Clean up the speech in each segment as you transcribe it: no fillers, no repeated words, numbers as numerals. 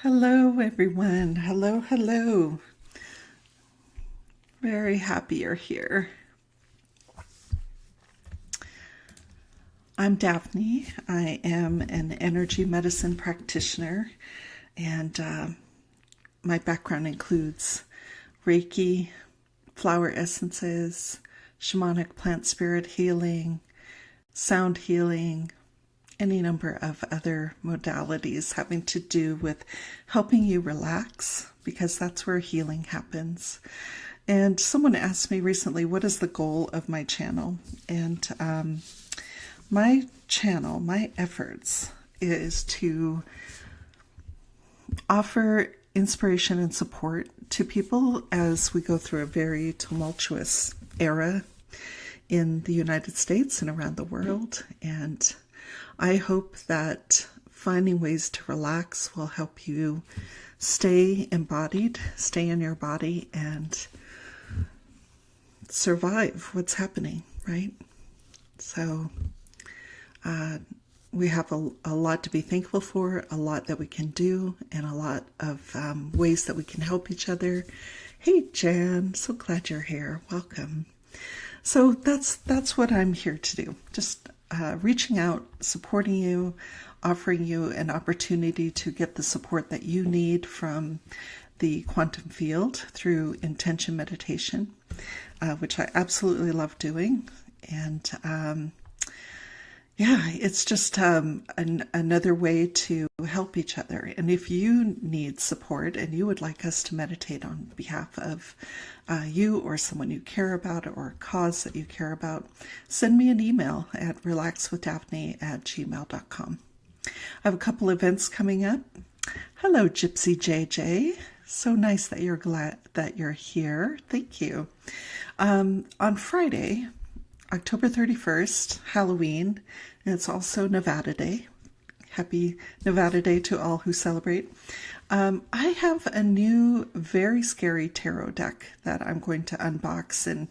Hello, everyone. Hello, hello. Very happy you're here. I'm Daphne. I am an energy medicine practitioner, and my background includes Reiki, flower essences, shamanic plant spirit healing, sound healing, any number of other modalities having to do with helping you relax, because that's where healing happens. And someone asked me recently, what is the goal of my channel? And my channel, my efforts, is to offer inspiration and support to people as we go through a very tumultuous era in the United States and around the world. And I hope that finding ways to relax will help you stay embodied, stay in your body, and survive what's happening, right? So we have a lot to be thankful for, a lot that we can do, and a lot of ways that we can help each other. Hey, Jan, so glad you're here. Welcome. So that's what I'm here to do. Just reaching out, supporting you, offering you an opportunity to get the support that you need from the quantum field through intention meditation, which I absolutely love doing. And it's just another way to help each other. And if you need support and you would like us to meditate on behalf of you or someone you care about or a cause that you care about, send me an email at relaxwithdaphne@gmail.com. I have a couple events coming up. Hello, Gypsy JJ. So nice that you're glad that you're here. Thank you. On Friday, October 31st, Halloween, and it's also Nevada Day. Happy Nevada Day to all who celebrate. I have a new, very scary tarot deck that I'm going to unbox and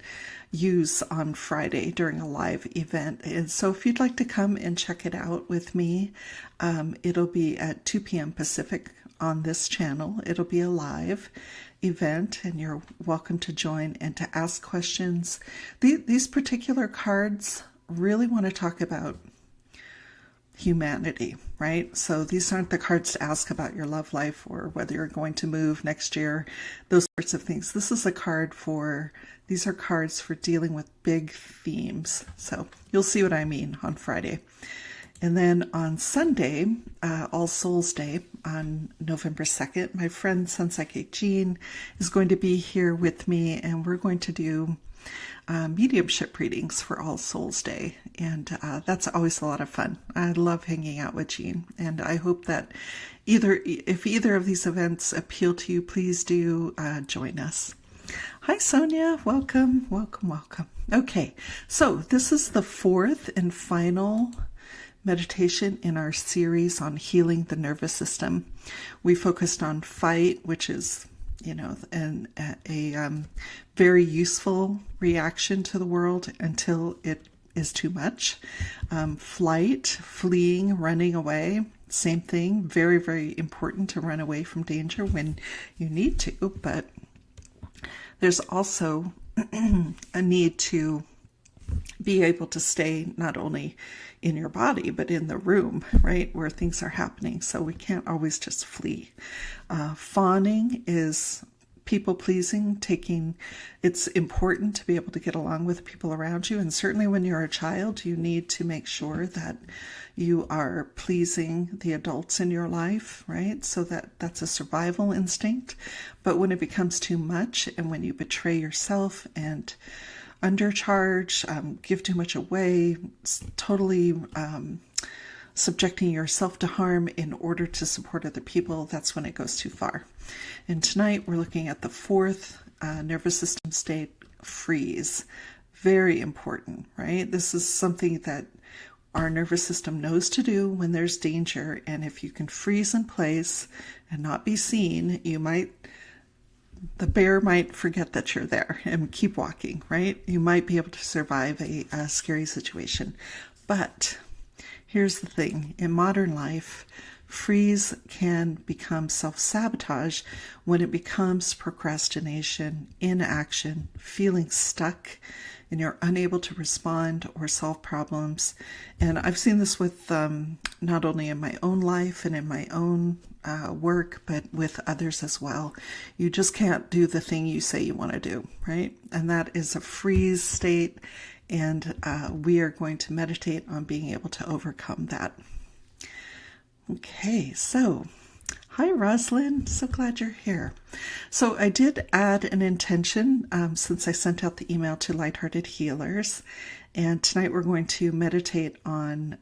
use on Friday during a live event. And so if you'd like to come and check it out with me, it'll be at 2 p.m. Pacific on this channel. It'll be a live event, and you're welcome to join and to ask questions. These particular cards really want to talk about humanity, right? So these aren't the cards to ask about your love life or whether you're going to move next year, those sorts of things. These are cards for dealing with big themes. So you'll see what I mean on Friday. And then on Sunday, All Souls Day, on November 2nd, my friend Sun Psychic Jean is going to be here with me, and we're going to do mediumship readings for All Souls Day. And that's always a lot of fun. I love hanging out with Jean, and I hope that if either of these events appeal to you, please do join us. Hi, Sonia. Welcome, welcome, welcome. Okay, so this is the fourth and final meditation in our series on healing the nervous system. We focused on fight, which is, a very useful reaction to the world until it is too much. Flight, fleeing, running away, same thing. Very, very important to run away from danger when you need to, but there's also a need to be able to stay not only in your body, but in the room, right, where things are happening. So we can't always just flee. Fawning is people pleasing, it's important to be able to get along with people around you. And certainly when you're a child, you need to make sure that you are pleasing the adults in your life, right? So that's a survival instinct. But when it becomes too much, and when you betray yourself and undercharge, give too much away, totally subjecting yourself to harm in order to support other people, that's when it goes too far. And tonight we're looking at the fourth nervous system state, freeze. Very important, right? This is something that our nervous system knows to do when there's danger, and if you can freeze in place and not be seen, the bear might forget that you're there and keep walking, right? You might be able to survive a scary situation. But here's the thing. In modern life, Freeze can become self-sabotage when it becomes procrastination, inaction, feeling stuck, and you're unable to respond or solve problems. And I've seen this with not only in my own life and in my own work, but with others as well. You just can't do the thing you say you want to do, right? And that is a freeze state, and we are going to meditate on being able to overcome that. Okay, so hi, Roslyn. So glad you're here. So I did add an intention since I sent out the email to Lighthearted Healers. And tonight we're going to meditate on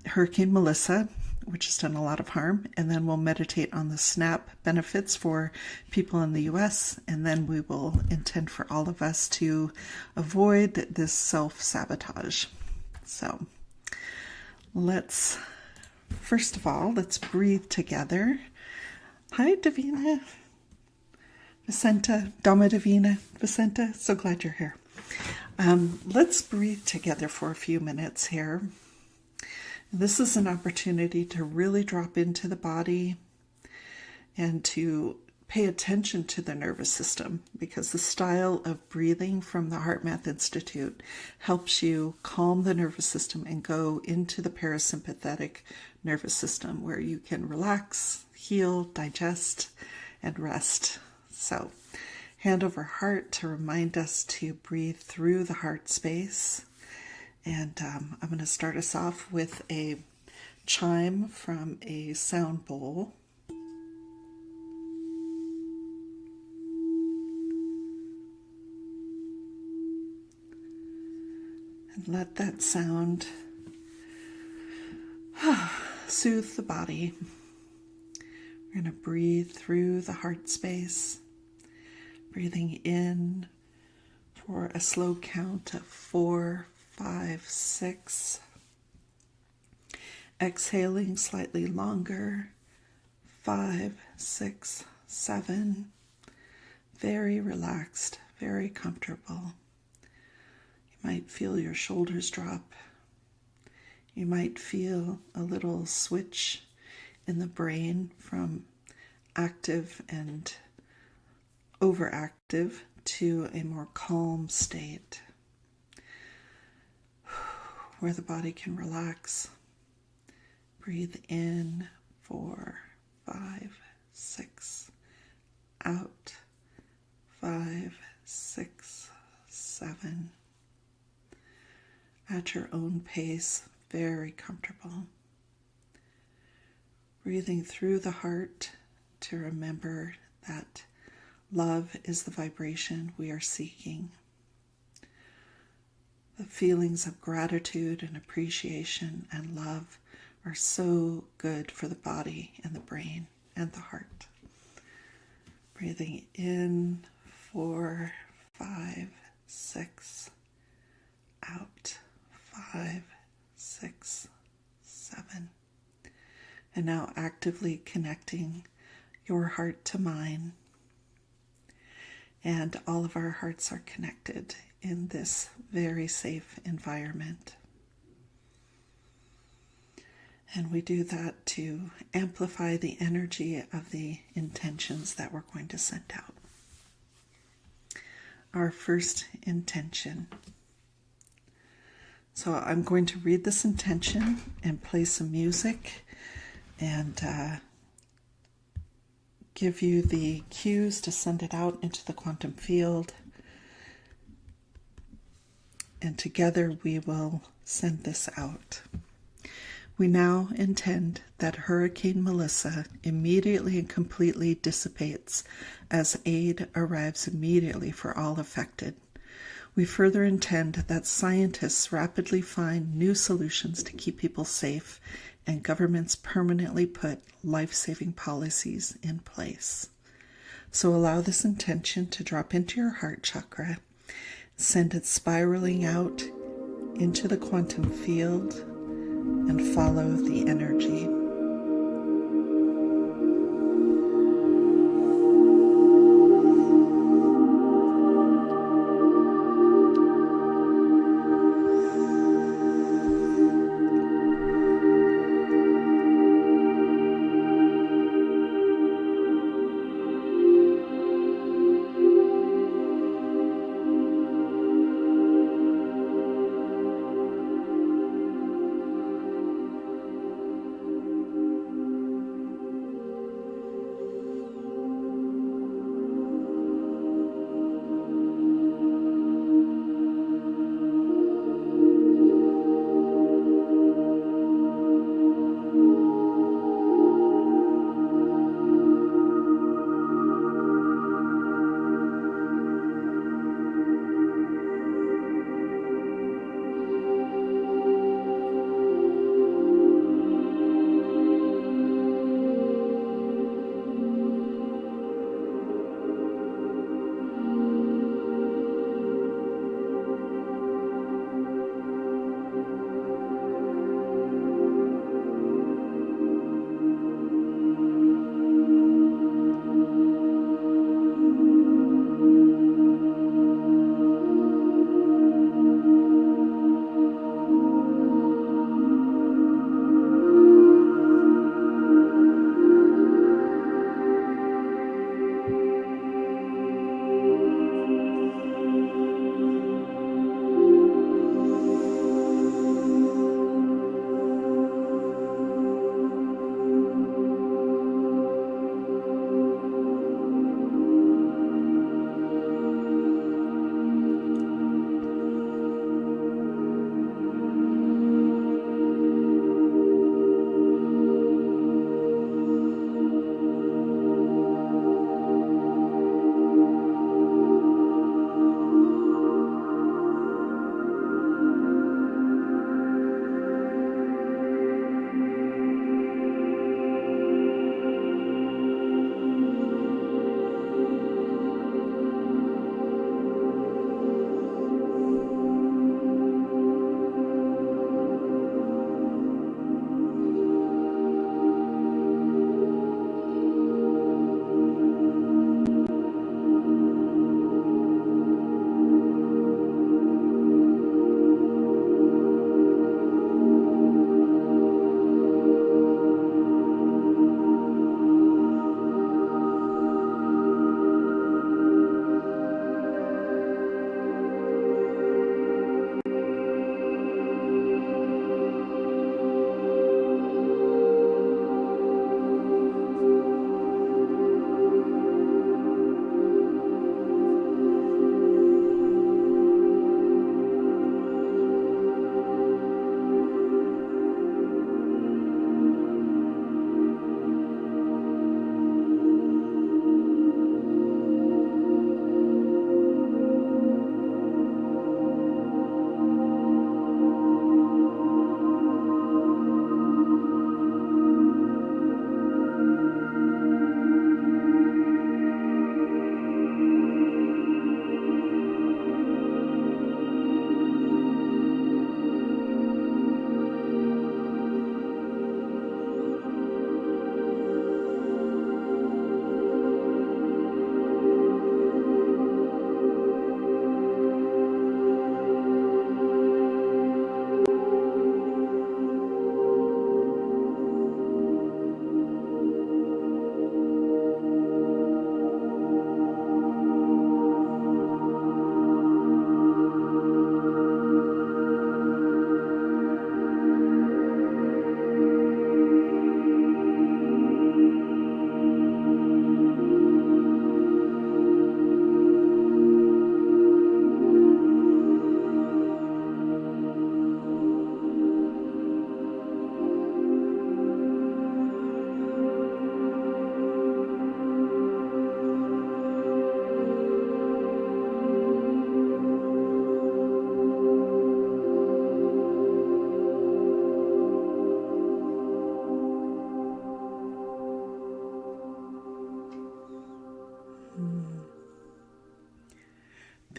Hurricane Melissa, which has done a lot of harm. And then we'll meditate on the SNAP benefits for people in the U.S. And then we will intend for all of us to avoid this self-sabotage. So first of all, let's breathe together. Hi, Davina. Vicenta, Dama Davina, Vicenta, so glad you're here. Let's breathe together for a few minutes here. This is an opportunity to really drop into the body and to pay attention to the nervous system, because the style of breathing from the HeartMath Institute helps you calm the nervous system and go into the parasympathetic nervous system where you can relax, heal, digest, and rest. So, hand over heart to remind us to breathe through the heart space. And I'm going to start us off with a chime from a sound bowl. And let that sound soothe the body. We're going to breathe through the heart space, breathing in for a slow count of 4, 5, 6. Exhaling slightly longer, 5, 6, 7. Very relaxed, very comfortable. You might feel your shoulders drop. You might feel a little switch in the brain from active and overactive to a more calm state where the body can relax. Breathe in 4, 5, 6. Out 5, 6, 7. At your own pace, very comfortable. Breathing through the heart to remember that love is the vibration we are seeking. The feelings of gratitude and appreciation and love are so good for the body and the brain and the heart. Breathing in 4, 5, 6. Out 5, 6, 7. And now actively connecting your heart to mine. And all of our hearts are connected in this very safe environment. And we do that to amplify the energy of the intentions that we're going to send out. Our first intention. So I'm going to read this intention and play some music and give you the cues to send it out into the quantum field. And together we will send this out. We now intend that Hurricane Melissa immediately and completely dissipates as aid arrives immediately for all affected. We further intend that scientists rapidly find new solutions to keep people safe and governments permanently put life-saving policies in place. So allow this intention to drop into your heart chakra, send it spiraling out into the quantum field, and follow the energy.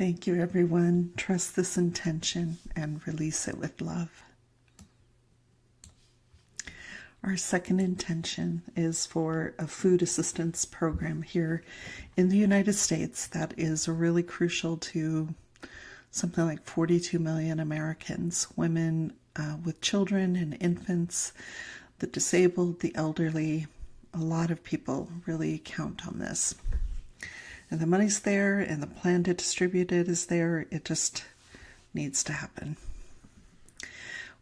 Thank you, everyone. Trust this intention and release it with love. Our second intention is for a food assistance program here in the United States that is really crucial to something like 42 million Americans, women with children and infants, the disabled, the elderly. A lot of people really count on this. And the money's there and the plan to distribute it is there. It just needs to happen.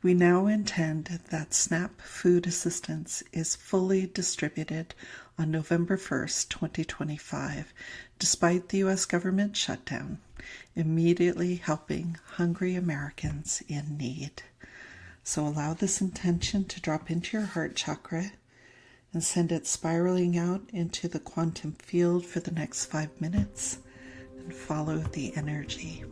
We now intend that SNAP food assistance is fully distributed on November 1st, 2025, despite the U.S. government shutdown, immediately helping hungry Americans in need. So allow this intention to drop into your heart chakra and send it spiraling out into the quantum field for the next 5 minutes, and follow the energy.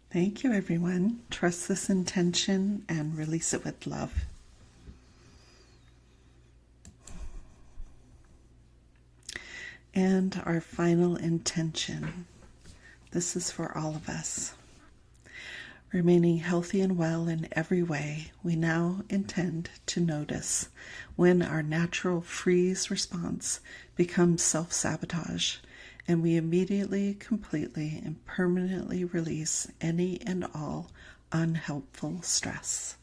Thank you, everyone. Trust this intention and release it with love. And our final intention. This is for all of us. Remaining healthy and well in every way, we now intend to notice when our natural freeze response becomes self-sabotage, and we immediately, completely, and permanently release any and all unhelpful stress.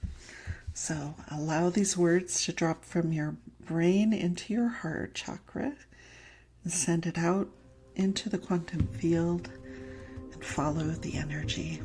So allow these words to drop from your brain into your heart chakra and send it out into the quantum field and follow the energy.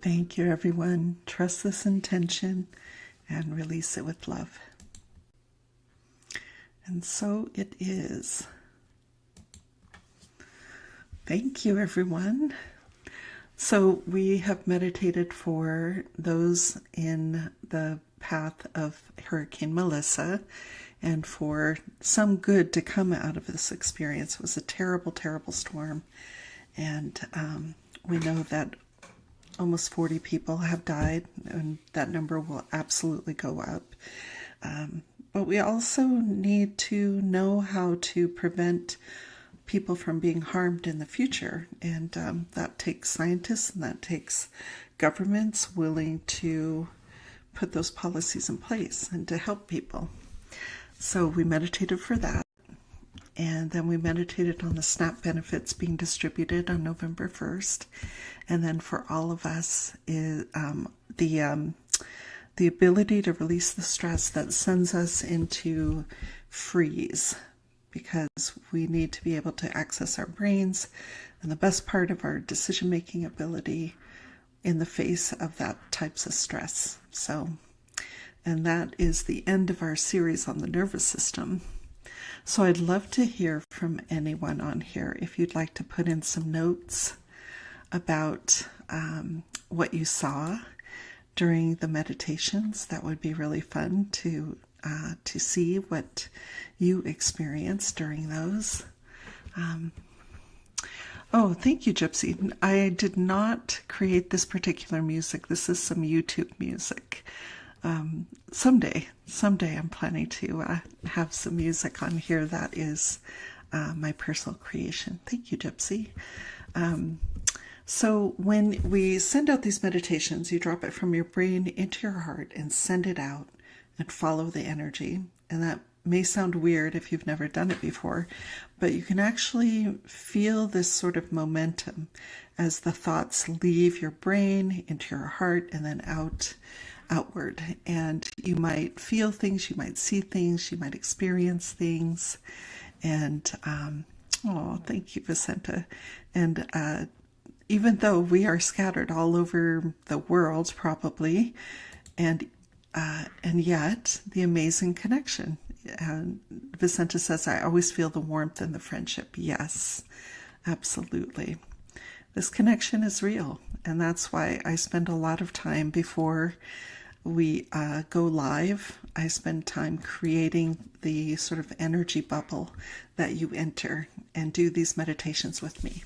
Thank you, everyone. Trust this intention and release it with love. And so it is. Thank you, everyone. So we have meditated for those in the path of Hurricane Melissa and for some good to come out of this experience. It was a terrible, terrible storm. And we know that almost 40 people have died, and that number will absolutely go up. But we also need to know how to prevent people from being harmed in the future. And that takes scientists, and that takes governments willing to put those policies in place and to help people. So we meditated for that. And then we meditated on the SNAP benefits being distributed on November 1st. And then for all of us is the ability to release the stress that sends us into freeze, because we need to be able to access our brains and the best part of our decision-making ability in the face of that types of stress. And that is the end of our series on the nervous system. So I'd love to hear from anyone on here. If you'd like to put in some notes about what you saw during the meditations, that would be really fun to see what you experienced during those. Oh, thank you, Gypsy. I did not create this particular music. This is some YouTube music. Someday I'm planning to have some music on here that is my personal creation. Thank you, Gypsy. So when we send out these meditations, you drop it from your brain into your heart and send it out and follow the energy. And that may sound weird if you've never done it before, but you can actually feel this sort of momentum as the thoughts leave your brain into your heart and then outward. And you might feel things, you might see things, you might experience things. And thank you, Vicenta. And even though we are scattered all over the world, probably, and yet the amazing connection. Vicenta says, I always feel the warmth and the friendship. Yes, absolutely. This connection is real, and that's why I spend a lot of time before we go live. I spend time creating the sort of energy bubble that you enter and do these meditations with me.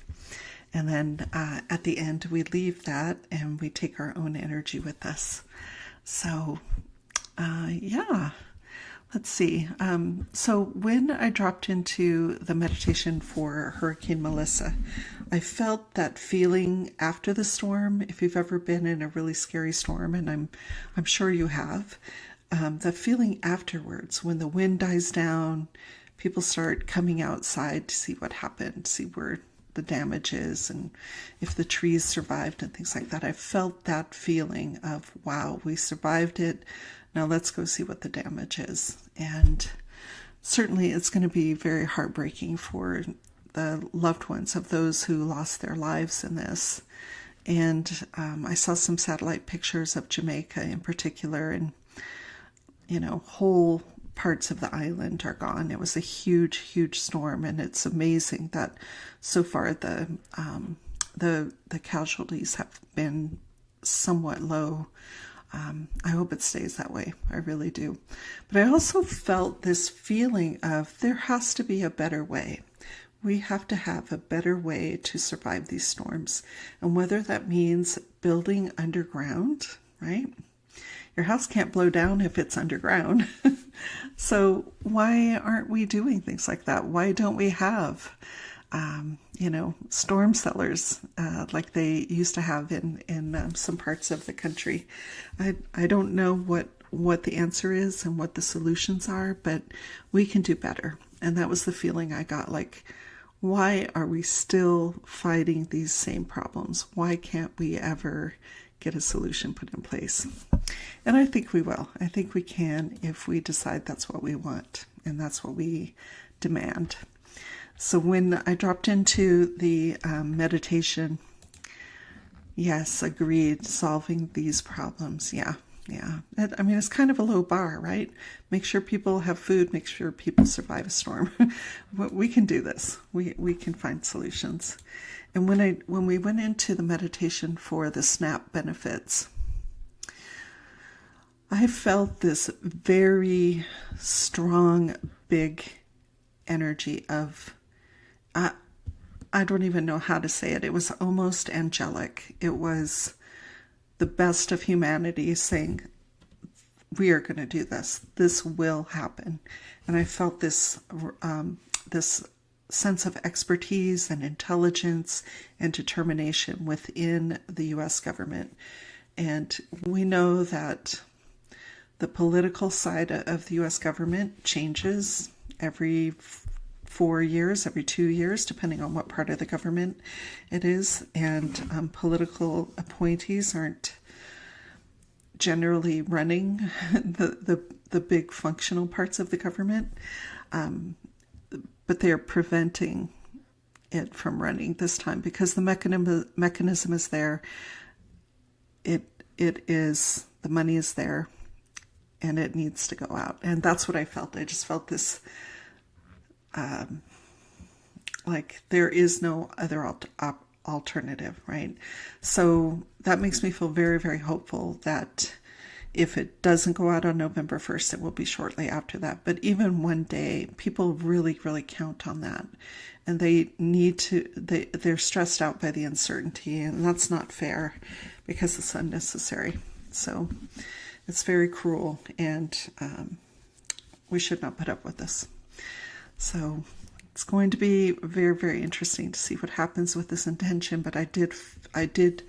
And then at the end, we leave that and we take our own energy with us. So, let's see. So when I dropped into the meditation for Hurricane Melissa, I felt that feeling after the storm. If you've ever been in a really scary storm, and I'm sure you have, the feeling afterwards when the wind dies down, people start coming outside to see what happened, see where the damage is and if the trees survived and things like that. I felt that feeling of, wow, we survived it. Now let's go see what the damage is. And certainly it's going to be very heartbreaking for the loved ones of those who lost their lives in this. And I saw some satellite pictures of Jamaica in particular, and whole parts of the island are gone. It was a huge, huge storm, and it's amazing that so far the casualties have been somewhat low. I hope it stays that way. I really do. But I also felt this feeling of there has to be a better way. We have to have a better way to survive these storms. And whether that means building underground, right? Your house can't blow down if it's underground. So why aren't we doing things like that? Why don't we have, storm cellars like they used to have in some parts of the country? I don't know what the answer is and what the solutions are, but we can do better. And that was the feeling I got, like, why are we still fighting these same problems? Why can't we ever get a solution put in place? And I think we will. I think we can if we decide that's what we want and that's what we demand. So when I dropped into the meditation, Yes, agreed. Solving these problems. Yeah. Yeah. I mean, it's kind of a low bar, right? Make sure people have food, make sure people survive a storm. We can do this. We can find solutions. And when we went into the meditation for the SNAP benefits, I felt this very strong, big energy of, I don't even know how to say it. It was almost angelic. It was the best of humanity saying, we are going to do this. This will happen. And I felt this this sense of expertise and intelligence and determination within the U.S. government. And we know that the political side of the U.S. government changes every 4 years, every 2 years, depending on what part of the government it is. And political appointees aren't generally running the big functional parts of the government, but they are preventing it from running this time because the mechanism is there. It is, the money is there, and it needs to go out. And that's what I felt. I just felt this, like there is no other alternative, right? So that makes me feel very, very hopeful that if it doesn't go out on November 1st, it will be shortly after that. But even one day, people really, really count on that. And they need to, they're stressed out by the uncertainty, and that's not fair because it's unnecessary. So it's very cruel, and we should not put up with this. So it's going to be very, very interesting to see what happens with this intention. But I did,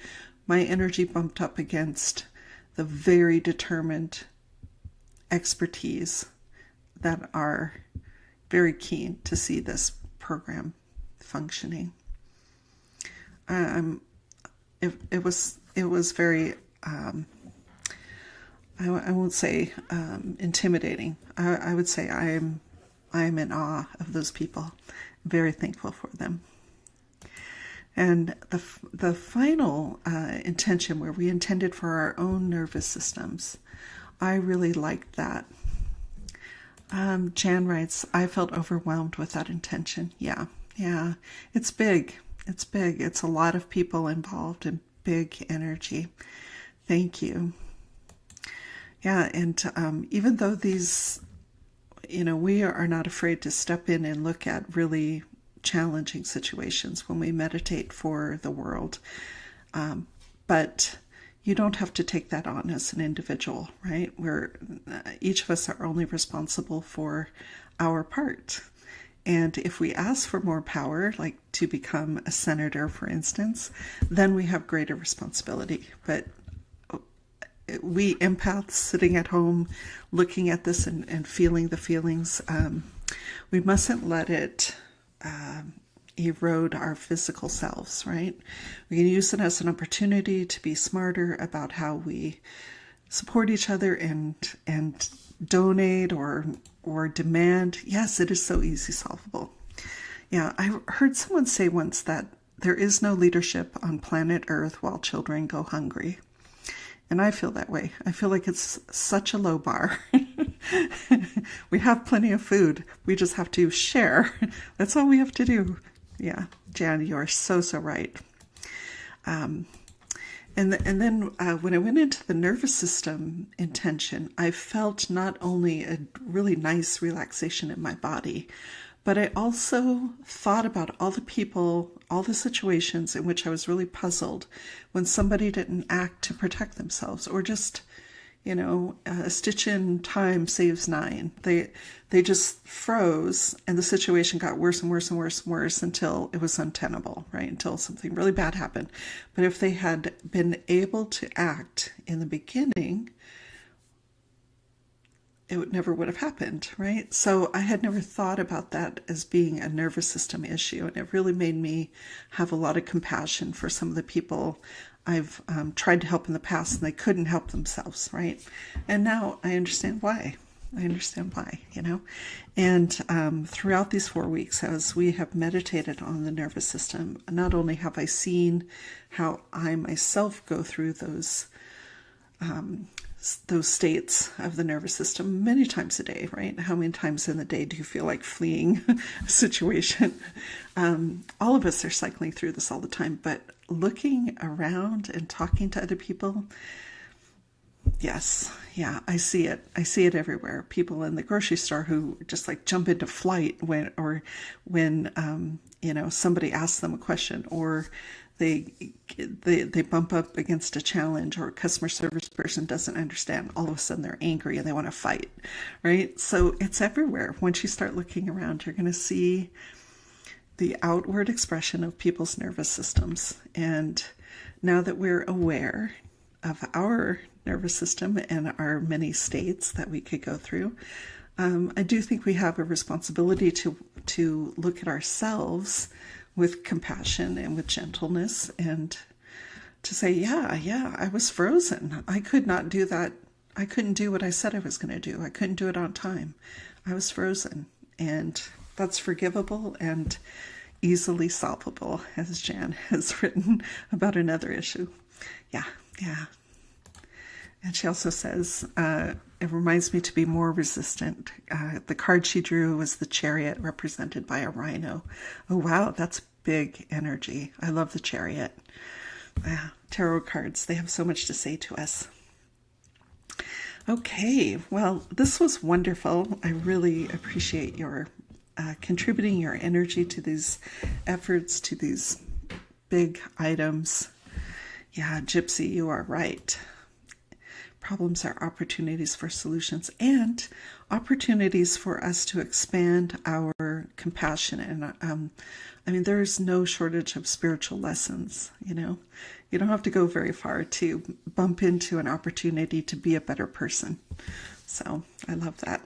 my energy bumped up against the very determined expertise that are very keen to see this program functioning. It was very, I won't say intimidating. I would say I am in awe of those people. Very thankful for them. And the final intention, where we intended for our own nervous systems, I really liked that. Jan writes, I felt overwhelmed with that intention. Yeah. It's big. It's big. It's a lot of people involved and big energy. Thank you. Yeah, and even though these, we are not afraid to step in and look at really challenging situations when we meditate for the world. But you don't have to take that on as an individual, right? Each of us are only responsible for our part. And if we ask for more power, like to become a senator, for instance, then we have greater responsibility. But we empaths sitting at home looking at this and feeling the feelings, we mustn't let it erode our physical selves, right? We can use it as an opportunity to be smarter about how we support each other and donate or demand. Yes, it is so easy solvable. Yeah, I heard someone say once that there is no leadership on planet Earth while children go hungry. And I feel that way. I feel like it's such a low bar. We have plenty of food. We just have to share. That's all we have to do. Yeah, Jan, you are so right. And then when I went into the nervous system intention, I felt not only a really nice relaxation in my body, but I also thought about all the people, all the situations in which I was really puzzled when somebody didn't act to protect themselves, or just, a stitch in time saves nine. They just froze, and the situation got worse and worse and worse and worse until it was untenable, right? Until something really bad happened. But if they had been able to act in the beginning, it never would have happened, right? So I had never thought about that as being a nervous system issue, and it really made me have a lot of compassion for some of the people I've tried to help in the past, and they couldn't help themselves, right? And now I understand why. I understand why, And throughout these 4 weeks, as we have meditated on the nervous system, not only have I seen how I myself go through those states of the nervous system many times a day, right? How many times in the day do you feel like fleeing a situation? All of us are cycling through this all the time, but looking around and talking to other people, yes, yeah, I see it. I see it everywhere. People in the grocery store who just like jump into flight when somebody asks them a question, or they bump up against a challenge, or a customer service person doesn't understand. All of a sudden they're angry and they want to fight, right? So it's everywhere. Once you start looking around, you're going to see the outward expression of people's nervous systems. And now that we're aware of our nervous system and our many states that we could go through, I do think we have a responsibility to look at ourselves with compassion and with gentleness, and to say, yeah, I was frozen. I could not do that. I couldn't do what I said I was going to do. I couldn't do it on time. I was frozen, and that's forgivable and easily solvable, as Jan has written about another issue. Yeah. And she also says, it reminds me to be more resistant. The card she drew was the Chariot, represented by a rhino. Oh, wow, that's big energy. I love the Chariot. Tarot cards, they have so much to say to us. Okay, well, this was wonderful. I really appreciate your contributing your energy to these efforts, to these big items. Yeah, Gypsy, you are right. Problems are opportunities for solutions, and opportunities for us to expand our compassion. And there's no shortage of spiritual lessons. You don't have to go very far to bump into an opportunity to be a better person. So I love that.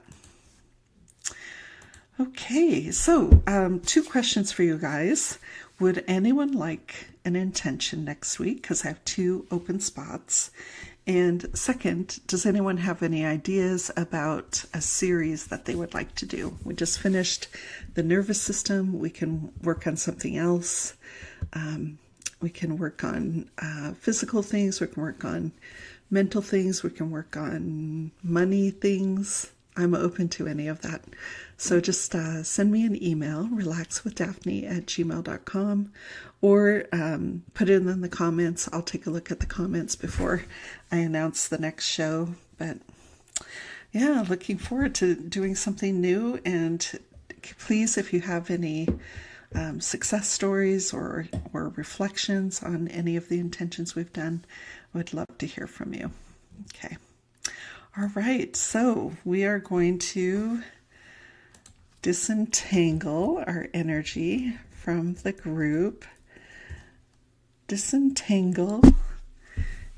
Okay, so 2 questions for you guys. Would anyone like an intention next week? Because I have 2 open spots. And second, does anyone have any ideas about a series that they would like to do? We just finished the nervous system. We can work on something else. We can work on physical things. We can work on mental things. We can work on money things. I'm open to any of that. So just send me an email, relaxwithdaphne@gmail.com, or put it in the comments. I'll take a look at the comments before I announce the next show. But yeah, looking forward to doing something new. And please, if you have any success stories or reflections on any of the intentions we've done, I would love to hear from you. Okay. All right, so we are going to disentangle our energy from the group. Disentangle.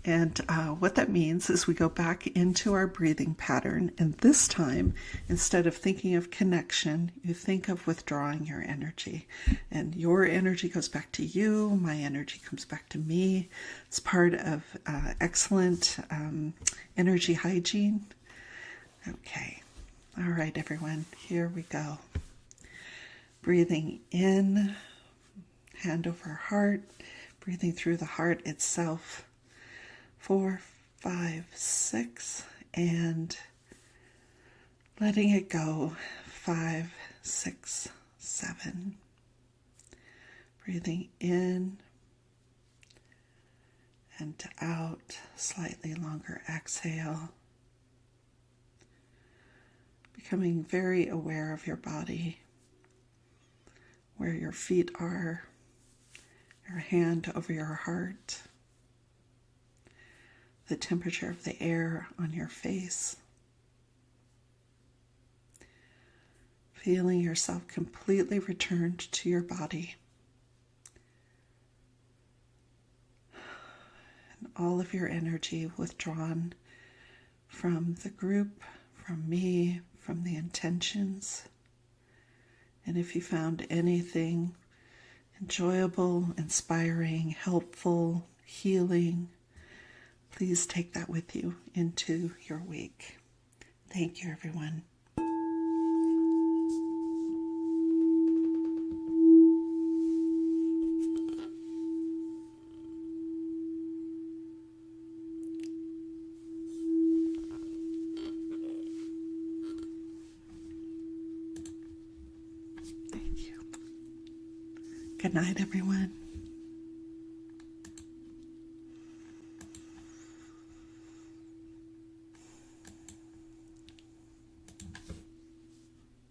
And what that means is we go back into our breathing pattern. And this time, instead of thinking of connection, you think of withdrawing your energy. And your energy goes back to you. My energy comes back to me. It's part of excellent energy hygiene. Okay. All right, everyone. Here we go. Breathing in, hand over heart. Breathing through the heart itself. 4, 5, 6, and letting it go. 5, 6, 7. Breathing in and out. Slightly longer exhale. Becoming very aware of your body, where your feet are, your hand over your heart. The temperature of the air on your face. Feeling yourself completely returned to your body. And all of your energy withdrawn from the group, from me, from the intentions. And if you found anything enjoyable, inspiring, helpful, healing, please take that with you into your week. Thank you, everyone. Thank you. Good night, everyone.